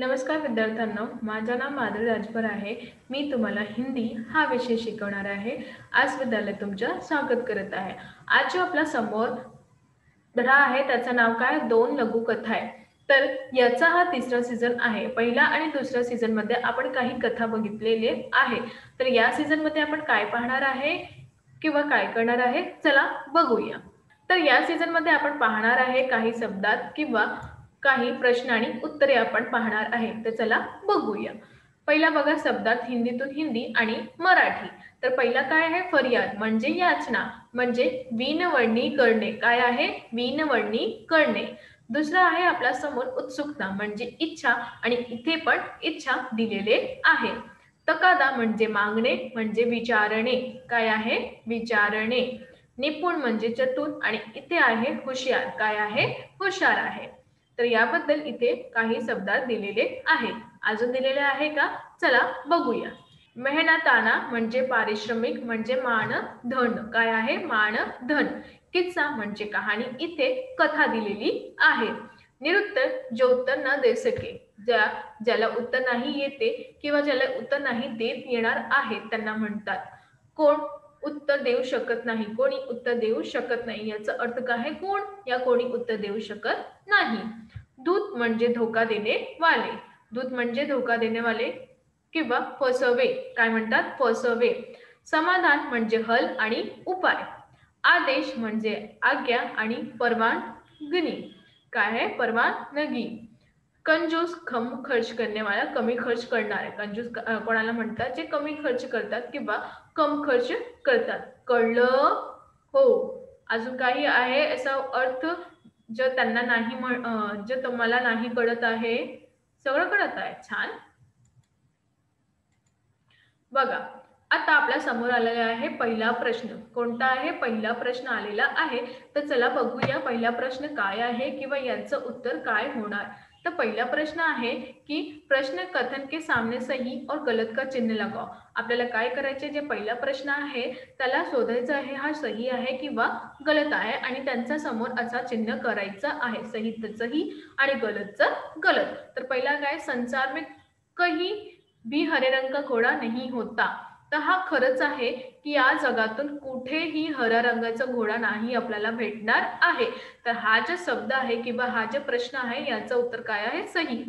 नमस्कार विद्यार्थ्यांनो, माझं नाव माधुरी राजभर आहे. मी तुम्हाला हिंदी हा विषय शिकवणार आहे. आज विद्यालय तुमचं स्वागत करत आहे. आज जो आपला समोर धडा आहे त्याचं नाव काय? 2 लघुकथा आहे. तर याचा हा तिसरा सीझन आहे. पहिला आणि दुसऱ्या सीझनमध्ये आपण काही कथा बघितलेले आहे. तर या सीझनमध्ये आपण काय पाहणार आहे किंवा काय करणार आहे? चला बघूया. तर या सीझनमध्ये आपण पाहणार आहे काही शब्दात किंवा काही प्रश्न आणि उत्तरे आपण पाहणार आहे. तर चला बघूया. पहिला बघा शब्दात हिंदीतून हिंदी आणि मराठी. तर पहिला काय आहे? फरियाद म्हणजे याचना म्हणजे विनवणी करणे. काय आहे? विनवणी करणे. दुसरा आहे आपल्या समोर उत्सुकता म्हणजे इच्छा आणि इथे पण इच्छा दिलेले आहे. तकादा म्हणजे मागणे म्हणजे विचारणे. काय आहे? विचारणे. निपुण म्हणजे चतुर आणि इथे आहे हुशार. काय आहे? हुशार आहे. तर याबद्दल इथे काही शब्दात दिलेले आहे. अजून दिलेले आहे का? चला बघूया. मेहनताना म्हणजे पारिश्रमिक म्हणजे मानधन. काय आहे? मानधन. किस्सा म्हणजे कहाणी. इथे कथा दिलेली आहे. निरुत्तर जो उत्तर न दे सके, ज्याला उत्तर नाही येते किंवा ज्याला उत्तर नाही देत येणार आहे त्यांना म्हणतात. कोण उत्तर देऊ शकत नाही. कोणी उत्तर देऊ शकत नाही याचा अर्थ काय आहे? कोण या कोणी उत्तर देऊ शकत नाही. दूत म्हणजे धोका देणे वाले. दूत म्हणजे धोका देणे वाले किंवा फसवे. काय म्हणतात? फसवे. समाधान म्हणजे हल आणि उपाय. आदेश म्हणजे आज्ञा आणि परवानगी. काय आहे? परवानगी. कंजूस कम खर्च करने वाला, कमी खर्च करणारे. कंजूस कोणाला म्हणतात? जे कमी खर्च करतात किंवा कम खर्च करतात. कळलं? हो. अजून काही आहे असा अर्थ जो त्यांना नाही जे तुम्हाला नाही कळत आहे? सगळं कळत आहे. छान. बघा, आता आपल्या समोर आलेला आहे पहिला प्रश्न. कोणता आहे? पहिला प्रश्न आलेला आहे. तर चला बघूया पहिला प्रश्न काय आहे किंवा याचं उत्तर काय होणार. तर पहिला प्रश्न आहे की प्रश्न कथन के सामने सही और गलत का चिन्ह लगाओ. आपल्याला काय करायचे? जे पहिला प्रश्न आहे त्याला शोधायचं आहे हा सही आहे किंवा गलत आहे आणि त्यांचा समोर असा चिन्ह करायचा आहे. सहीचं सही आणि गलतचं गलत. तर पहिला काय? संसार में कहीं भी हरे रंग का घोडा नाही होता. तर हा खरंच आहे की या जगातून कुठेही हऱ्या रंगाचा घोडा नाही आपल्याला भेटणार आहे. तर हा जो शब्द आहे किंवा हा जो प्रश्न आहे याचं उत्तर काय आहे? सही.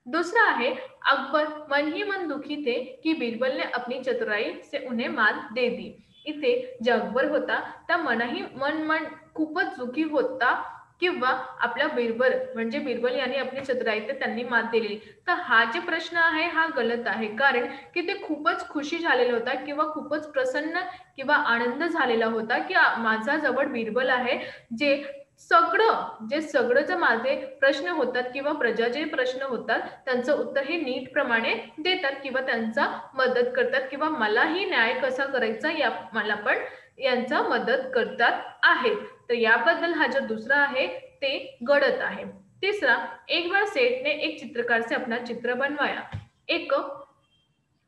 दूसरा आहे अकबर मन ही मन दुखी थे कि बिरबल ने अपनी चतुराई से उन्हें मात दे दी. इथे जे अकबर होता त्या मन खूपच दुखी होता किंवा आपला बिरबल म्हणजे बिरबल यांनी आपली चतुराई तर त्यांनी मात दिली. तर हा जे प्रश्न आहे हा गलत आहे. कारण की ते खूपच खुशी झालेला होता किंवा खूपच प्रसन्न किंवा आनंद झालेला होता की माझा जवळ बिरबल आहे जे सगळं जे माझे प्रश्न होतात किंवा प्रजा जे प्रश्न होतात त्यांचं उत्तर हे नीट प्रमाणे देतात किंवा त्यांचा मदत करतात किंवा मलाही न्याय कसा करायचा या मला पण यांचा मदत करतात आहेत. तर याबद्दल हा जो दुसरा आहे ते गलत आहे. तीसरा, एक बार सेठ ने एक चित्रकार से अपना चित्र बनवाया. एक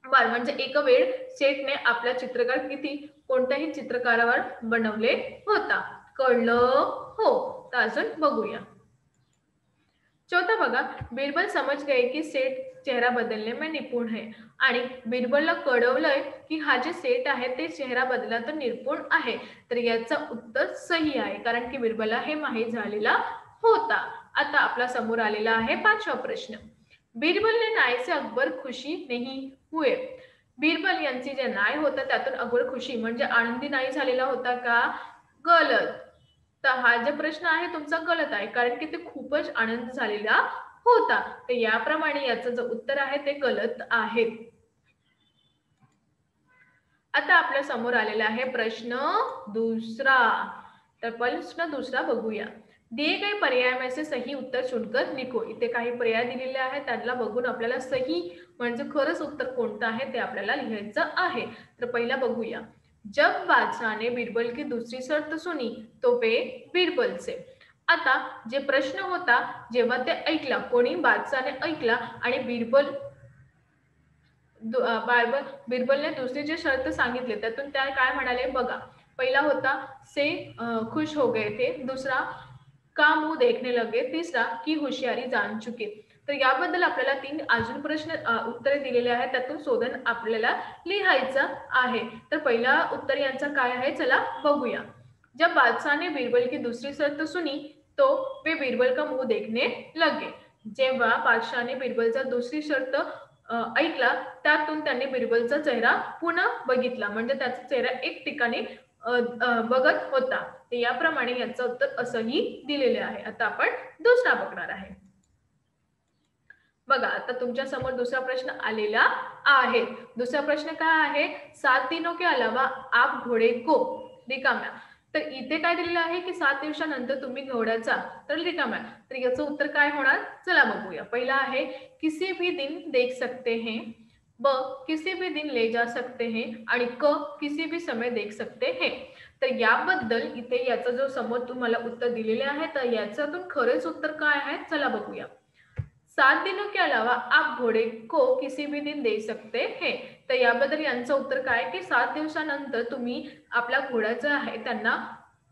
बार म्हणजे एक वेळ सेठने आपला चित्रकार कोणत्याही चित्रकारावर बनवले होता. कळलं? हो. तर अजून बघूया. चौथा बघा, बिरबल समझ गए की सेठ चेहरा बदलने में निपुण है आणि बिरबलला कळवलंय की हा जे सेठ आहे ते चेहरा बदलात निपुण आहे. तर याचं उत्तर सही आहे कारण की बिरबलला हे माहीत झालेला होता. आता आपला समोर आलेला आहे पाचवा प्रश्न. बिरबल ने न्याय से अकबर खुशी नहीं हुए. बिरबल यांची जे न्याय होता त्यातून अकबर खुशी म्हणजे आनंदी नाही झालेला होता का? गलत. तर हा जो प्रश्न आहे तुमचा गलत आहे कारण की ते खूपच आनंद झालेला होता. तर याप्रमाणे याचं जे उत्तर आहे ते गलत आहे. आता आपल्या समोर आलेला आहे प्रश्न दुसरा. तर प्रश्न दुसरा बघूया. दिए गए पर्याय में से सही उत्तर चुनकर लिखो. इथे काही पर्याय दिलेले आहेत त्यातला बघून आपल्याला सही म्हणजे खरंच उत्तर कोणतं आहे ते आपल्याला लिहायचं आहे. तर पहिला बघूया. जब बादशाह ने बिरबल की दूसरी शर्त सुनी तो वे बिरबल से. आता जे प्रश्न होता जेव्हा ते ऐकला कोणी बादशाहने ऐकला आणि बिरबलने दुसरी जे शर्त सांगितले त्यातून त्या काय म्हणाले बघा. पहिला होता से खुश हो गए थे. दुसरा का मुंह देखने लगे, तिसरा की होशियारी जान चुके. तर याबद्दल आपल्याला 3 अजून प्रश्न उत्तरे दिलेले आहेत. त्यातून शोधून आपल्याला लिहायचं आहे. तर पहिला उत्तर यांचं काय आहे चला बघूया. जब बादशाह ने बीरबल की दूसरी शर्त सुनी तो वे बीरबल का मुंह देखने लगे. जेव्हा बादशाहने बिरबलचा दुसरी शर्त ऐकला त्यातून त्यांनी बिरबलचा चेहरा पुन्हा बघितला. म्हणजे त्याचा चेहरा एक ठिकाणी बघत होता. तर याप्रमाणे याचं उत्तर असंही दिलेले आहे. आता आपण दुसरा बघणार आहे. बघा आता तुमच्या समोर दुसरा प्रश्न आलेला आहे. दुसरा प्रश्न काय आहे, 7 दिनों के अलावा आप घोडे को रिकाम्या. तर इथे काय दिलेलं आहे की 7 दिवसानंतर तुम्ही घोड्याचा तर रिकाम्या. तर याचं उत्तर काय होणार चला बघूया. पहिला आहे किसी भी दिन देख सकते हैं, ब किसी भी दिन ले जा सकते हैं आणि क किसी भी समय देख सकते हैं. तर याबद्दल इथे याचा जो समोर तुम्हाला उत्तर दिलेले आहे तर याच्यातून खरेच उत्तर काय आहे चला बघूया. 7 दिनों के अलावा आप घोडे को किसी भी दिन दे सकते हैं. तर याबद्दल यांचं उत्तर काय की 7 दिवसानंतर तुम्ही आपल्या घोड्याचं आहे त्यांना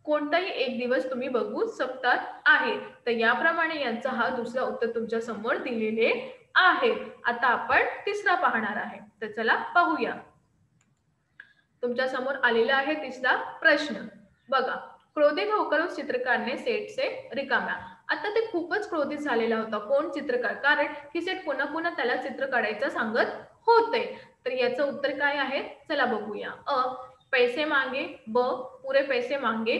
कोणताही एक दिवस तुम्ही बघू शकतात आहे. तर याप्रमाणे यांचा हा दुसरा उत्तर तुमच्या समोर दिलेले आहे. आता आपण तिसरा पाहणार आहे. तर चला पाहूया. तुमच्या समोर आलेला आहे तिसरा प्रश्न. बघा, क्रोधित होकर उस चित्रकार ने सेठ से रिकाम्या. आता ते खूपच क्रोधित झालेला होता. कोण चित्रकार? कारण की सेठ पुन्हा पुन्हा त्याला चित्र काढायचं सांगत होते. तर याचं उत्तर काय आहे चला बघूया. अ पैसे मांगे, ब पुरे पैसे मांगे,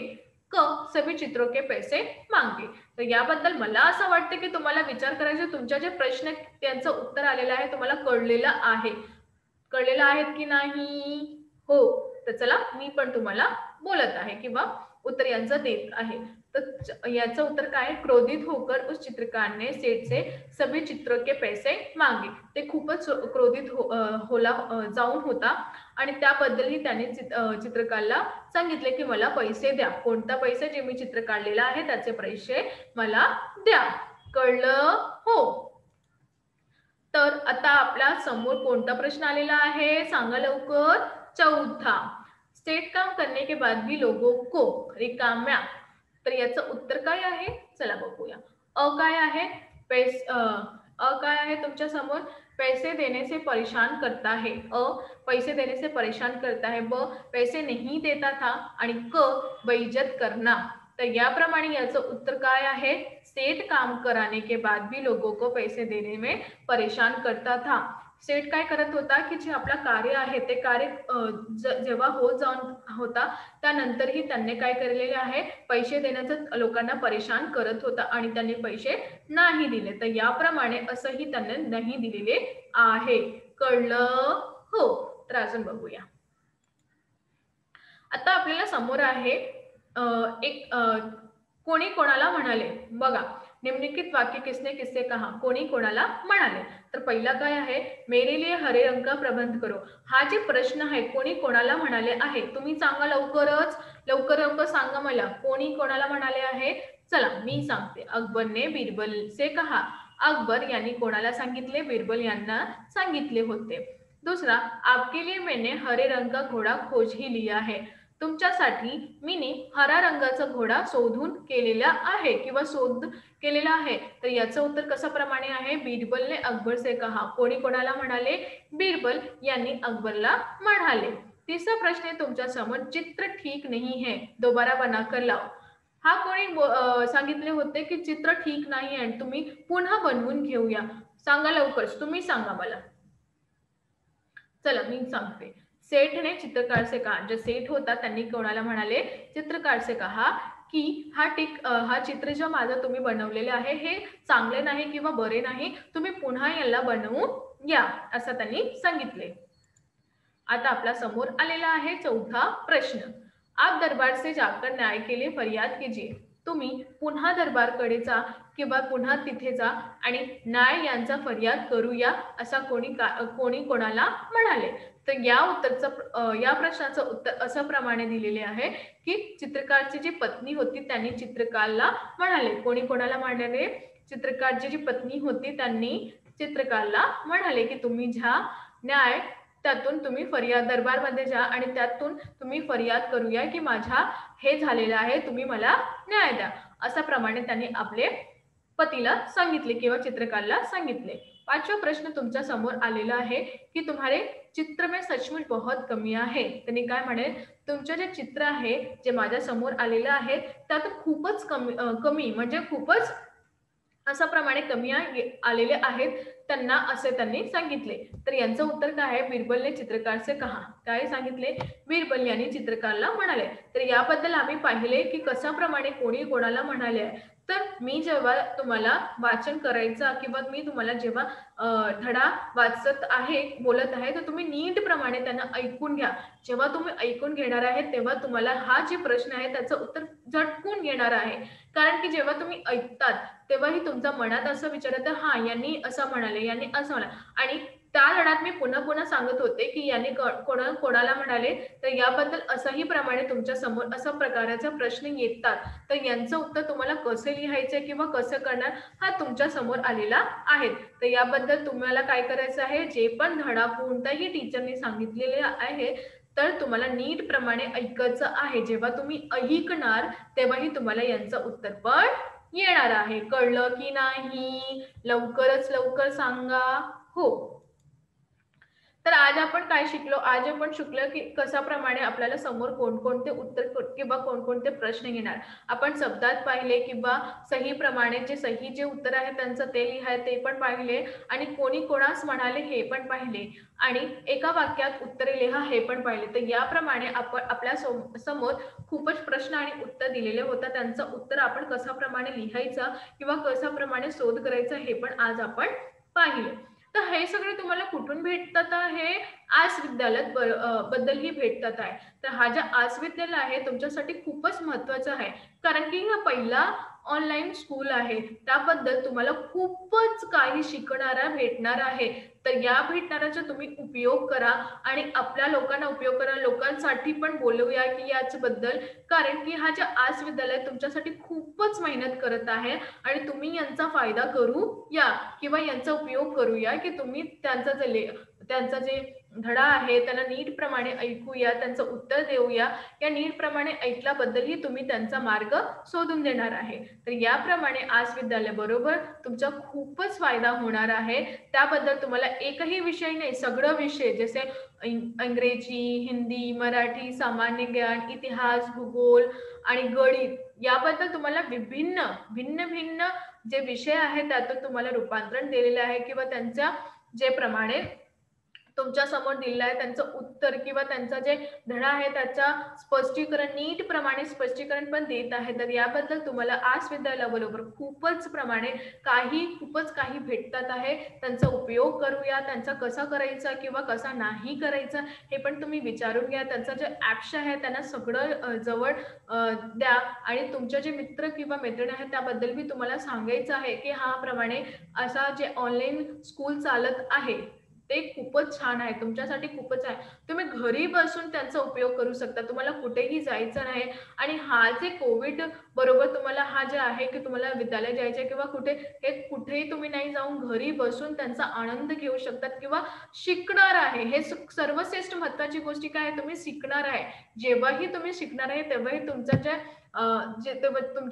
क सभी चित्रों के पैसे मांगे. तर याबद्दल मला असं वाटतं की तुम्हाला विचार करायचे तुमच्या जे प्रश्न त्यांचं उत्तर आलेलं आहे तुम्हाला कळलेलं आहे. कळलेलं आहे की नाही? हो. तर चला मी पण तुम्हाला बोलत आहे किंवा उत्तर यांचं देत आहे. तर याचं उत्तर काय, क्रोधित होकर उस चित्रकार ने सेठ से सभी चित्रों के पैसे मांगे. ते खूपच क्रोधित जाऊन होता आणि त्याबद्दलही त्याने चित्रकारला सांगितले की मला पैसे द्या. कोणता पैसे, जे मी चित्र काढलेला आहे त्याचे पैसे मला द्या. कळलं? हो. तर आता आपल्या समोर कोणता प्रश्न आलेला आहे सांगा लवकर. चौथा. स्टेट काम करने के बाद भी लोगों को रिकाम्या. तर याचं उत्तर काय आहे चला बघूया. अ काय आहे, काय आहे तुमच्या समोर, पैसे देने से परेशान करता है. अ पैसे देने से परेशान करता है. ब पैसे नहीं देता था आणि क बेइज्जत करना. तर याप्रमाणे याचं उत्तर काय आहे, सेठ काम कराने के बाद भी लोगों को पैसे देने में परेशान करता था. सेठ काय करत होता की जे आपलं कार्य आहे ते कार्य जेव्हा होत जाऊन होता त्यानंतरही त्यांनी काय केलेले आहे, पैसे देण्याचं लोकांना परेशान करत होता आणि त्यांनी पैसे नाही दिले. तर याप्रमाणे असंही त्यांनी नाही दिलेले आहे. कळलं? हो. तर अजून बघूया. आता आपल्याला समोर आहे एक कोणी कोणाला म्हणाले. बघा, निम्नलिखित वाक्य किसने किससे कहा. कोणी कोणाला म्हणाले. तर पहिला काय आहे, मेरे लिए हरे रंग का प्रबंध करो. हा जे प्रश्न आहे कोणी कोणाला म्हणाले आहे तुम्ही सांगा लवकरच. लवकर सांगा मला कोणी कोणाला म्हणाले आहे. चला मी सांगते. अकबरने बिरबल से कहा. अकबर यांनी कोणाला सांगितले, बिरबल यांना सांगितले होते. दुसरा, आपके लिए मैंने हरे रंग का घोडा खोज ही लिया है. तुमच्यासाठी मीने हरा रंगाचा घोडा शोधून केलेला आहे किंवा शोध केलेला आहे. तर याचं उत्तर कशा प्रमाणे आहे, बिरबलने अकबर से कहा. कोणी कोणाला म्हणाले, बिरबल यांनी अकबरला म्हणाले. तिसरा प्रश्न आहे तुमच्या समोर, चित्र ठीक नहीं है दोबारा बनाकर लाओ. हा कोणी सांगितले होते की चित्र ठीक नाही आहे तुम्ही पुन्हा बनवून घेऊया. सांगा लवकर, तुम्ही सांगा मला. चला मी सांगते. सेठ ने चित्रकार से कहा. जो सेठ होता त्यांनी कोणाला म्हणाले, चित्रकार से कहा की हा चित्र जो माझं तुम्ही बनवलेले आहे हे चांगले नाही किंवा बरे नाही, तुम्ही पुन्हा याला बनवून या असं त्यांनी सांगितले. आता आपल्या समोर आलेला आहे चौथा प्रश्न. आप दरबार से जाकर न्याय के लिए फरियाद कीजिए. तुम्ही पुन्हा दरबारकडे जा किंवा पुन्हा तिथे जा आणि न्याय यांचा फरियाद करूया असा कोणी कोणाला म्हणाले. तर या प्रश्नाचं उत्तर असं प्रमाणे दिलेले आहे की चित्रकारची जी पत्नी होती त्यांनी चित्रकारला म्हणाले. कोणी कोणाला म्हणाले, चित्रकारची जी पत्नी होती त्यांनी चित्रकारला म्हणाले की तुम्ही ज्या न्याय त्यातून तुम्ही फरियाद दरबारमध्ये जा आणि त्यातून तुम्ही फरियाद करूया की माझ्या हे झालेलं आहे, तुम्ही मला न्याय द्या. अशा प्रमाणे त्यांनी आपले पतीला सांगितले किंवा चित्रकारला सांगितले. पाचवा प्रश्न तुमच्या समोर आलेला आहे की तुम्हारे चित्र में सचमुच बहुत कमी आहे. त्यांनी काय म्हणेल, तुमचे जे चित्र आहे जे माझ्या समोर आलेलं आहे त्यात खूपच कमी म्हणजे खूपच अशा प्रमाणे कमी आलेले आहेत त्यांना, असे त्यांनी सांगितले. तर यांचं उत्तर काय आहे, बिरबलने चित्रकार से कहा. काय सांगितले, बिरबल यांनी चित्रकारला म्हणाले. तर याबद्दल आम्ही पाहिले की कशा प्रमाणे कोणी कोणाला म्हणाले आहे. तर मी जेव्हा तुम्हाला वाचन करायचा किंवा मी तुम्हाला जेव्हा धडा वाचत आहे बोलत आहे तर तुम्ही नीट प्रमाणे त्यांना ऐकून घ्या. जेव्हा तुम्ही ऐकून घेणार आहे तेव्हा तुम्हाला हा जे प्रश्न आहे त्याचं उत्तर झटकून येणार आहे. कारण की जेव्हा तुम्ही ऐकतात तेव्हाही तुमच्या मनात असं विचार येतं, हा यांनी असं म्हणाले, यांनी असं म्हणाले. आणि त्या धड्यात मी पुन्हा पुन्हा सांगत होते की यांनी कोणाला म्हणाले. तर याबद्दल असंही प्रमाणे तुमच्या समोर अशा प्रकारचे प्रश्न येतात. तर यांचं उत्तर तुम्हाला कसं लिहायचं किंवा कसं करणार हा तुमच्या समोर आलेला आहे. तर याबद्दल तुम्हाला काय करायचं आहे, जे पण धडा कोणत्याही टीचरने सांगितलेले आहे तर तुम्हाला नीट प्रमाणे ऐकायचं आहे. जेव्हा तुम्ही ऐकणार तेव्हाही तुम्हाला यांचं उत्तर पण येणार आहे. कळलं की नाही? लवकरच लवकर सांगा. हो. तर आज आपण काय शिकलो, आज आपण शिकलो की कशाप्रमाणे आपल्याला समोर कोणकोणते उत्तर किंवा कोणकोणते प्रश्न येणार. आपण शब्दात पाहिले किंवा सही प्रमाणे जे उत्तर आहे त्यांचं ते लिहाय ते पण पाहिले आणि कोणी कोणास म्हणाले हे पण पाहिले आणि एका वाक्यात उत्तरे लिहा हे पण पाहिले. तर याप्रमाणे आपण आपल्या समोर खूपच प्रश्न आणि उत्तर दिलेले होतं. त्यांचं उत्तर आपण कशाप्रमाणे लिहायचं किंवा कशाप्रमाणे शोध करायचा हे पण आज आपण पाहिले. तर हे सगळे तुम्हाला कुठून भेटतात आहे, आस विद्यालयात बद्दलही भेटतात आहे. तर हा ज्या आस विद्यालय आहे तुमच्यासाठी खूपच महत्वाचा आहे. कारण की हा पहिला ऑनलाईन स्कूल आहे. त्याबद्दल तुम्हाला खूपच काही शिकणारा भेटणार आहे. तर या भेटणाऱ्याचा तुम्ही उपयोग करा आणि आपल्या लोकांना उपयोग करा. लोकांसाठी पण बोलूया की याच्याबद्दल, कारण की हा ज्या आस विद्यालय तुमच्यासाठी खूपच मेहनत करत आहे आणि तुम्ही यांचा फायदा करू या किंवा यांचा उपयोग करूया की तुम्ही त्यांचा जे धडा आहे त्याला नीट प्रमाणे ऐकूया, त्यांचं उत्तर देऊया. या नीट प्रमाणे ऐकल्याबद्दलही तुम्ही त्यांचा मार्ग शोधून देणार आहे. तर याप्रमाणे आस विद्यालय बरोबर तुमचा खूपच फायदा होणार आहे. त्याबद्दल तुम्हाला एकही विषय नाही, सगळं विषय जसे इंग्रजी, हिंदी, मराठी, सामान्य ज्ञान, इतिहास, भूगोल आणि गणित याबद्दल तुम्हाला भिन्न भिन्न जे विषय आहे त्यातून तुम्हाला रूपांतरण दिलेले आहे किंवा त्यांच्या जे प्रमाणे तुमच्या समोर दिलेलं आहे त्यांचं उत्तर किंवा त्यांचा जे धडा आहे त्याचा स्पष्टीकरण नीट प्रमाणे स्पष्टीकरण पण देत आहे. तर याबद्दल तुम्हाला आस विद्यालयाबरोबर खूपच काही भेटतात आहे. त्यांचा उपयोग करूया, त्यांचा कसा करायचा किंवा कसा नाही करायचा हे पण तुम्ही विचारून घ्या. त्यांचं जे ॲप्स आहे त्यांना सगळं जवळ द्या आणि तुमचे जे मित्र किंवा मैत्रिणी आहेत त्याबद्दल मी तुम्हाला सांगायचं आहे की हा प्रमाणे असा जे ऑनलाईन स्कूल चालत आहे ते खूपच छान आहे, तुमच्यासाठी खूपच आहे. तुम्ही घरी बसून त्यांचा उपयोग करू शकता. तुम्हाला कुठेही जायचं नाही आणि हा जे कोविड बरोबर तुम्हाला हा जे आहे की तुम्हाला विद्यालय जायचं किंवा कुठेही तुम्ही नाही जाऊन घरी बसून त्यांचा आनंद घेऊ शकतात किंवा शिकणार आहे. हे सर्वश्रेष्ठ महत्त्वाची गोष्ट काय आहे, तुम्ही शिकणार आहे. जेव्हाही तुम्ही शिकणार आहे तेव्हाही तुमच्या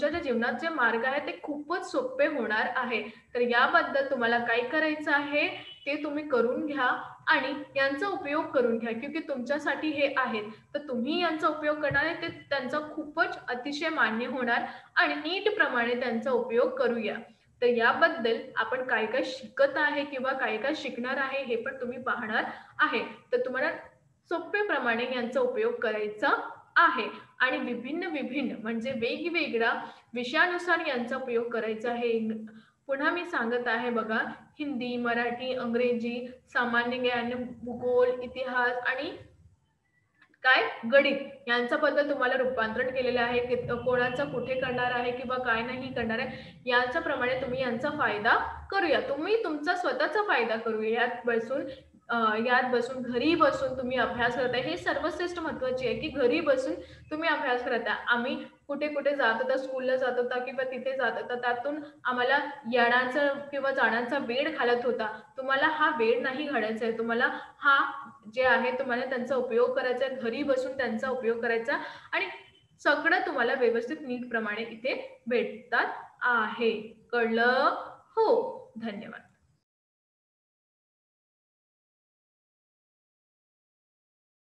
ज्या जीवनात जे मार्ग आहे ते खूपच सोपे होणार आहे. तर याबद्दल तुम्हाला काय करायचं आहे ते तुम्ही करून घ्या आणि यांचा उपयोग करून घ्या, क्योंकि तुमच्यासाठी हे आहेत. तर तुम्ही यांचा उपयोग करणार आहे ते त्यांचा खूपच अतिशय मान्य होणार आणि नीट प्रमाणे त्यांचा उपयोग करूया. तर याबद्दल आपण काय काय शिकत आहे किंवा काय काय शिकणार आहे हे पण तुम्ही पाहणार आहे. तर तुम्हाला सोपे प्रमाणे यांचा उपयोग करायचा आहे आणि विभिन्न म्हणजे वेगवेगळ्या विषयानुसार यांचा उपयोग करायचा आहे. पुन्हा मी सांगत आहे बघा, हिंदी, मराठी, अंग्रेजी, सामान्य ज्ञान, भूगोल, इतिहास आणि काय गणित यांच्याबद्दल तुम्हाला रूपांतरण केलेलं आहे की कोणाचं कुठे करणार आहे किंवा काय नाही करणार आहे याच्याप्रमाणे तुम्ही यांचा फायदा करूया. तुम्ही तुमचा स्वतःचा फायदा करूया. यात बसून घरी बसून तुम्ही अभ्यास करताय हे सर्वश्रेष्ठ महत्त्वाचे आहे की घरी बसून तुम्ही अभ्यास करताय. आम्ही कुठे कुठे जात होता, स्कूलला जात होता किंवा तिथे जात होता, त्यातून आम्हाला येण्याचा किंवा जाण्याचा वेळ घालत होता. तुम्हाला हा वेळ नाही घालायचा आहे. तुम्हाला हा जे आहे तुम्हाला त्यांचा उपयोग करायचा आहे, घरी बसून त्यांचा उपयोग करायचा आणि सगळं तुम्हाला व्यवस्थित नीट प्रमाणे इथे भेटतात आहे. कळलं? हो. धन्यवाद.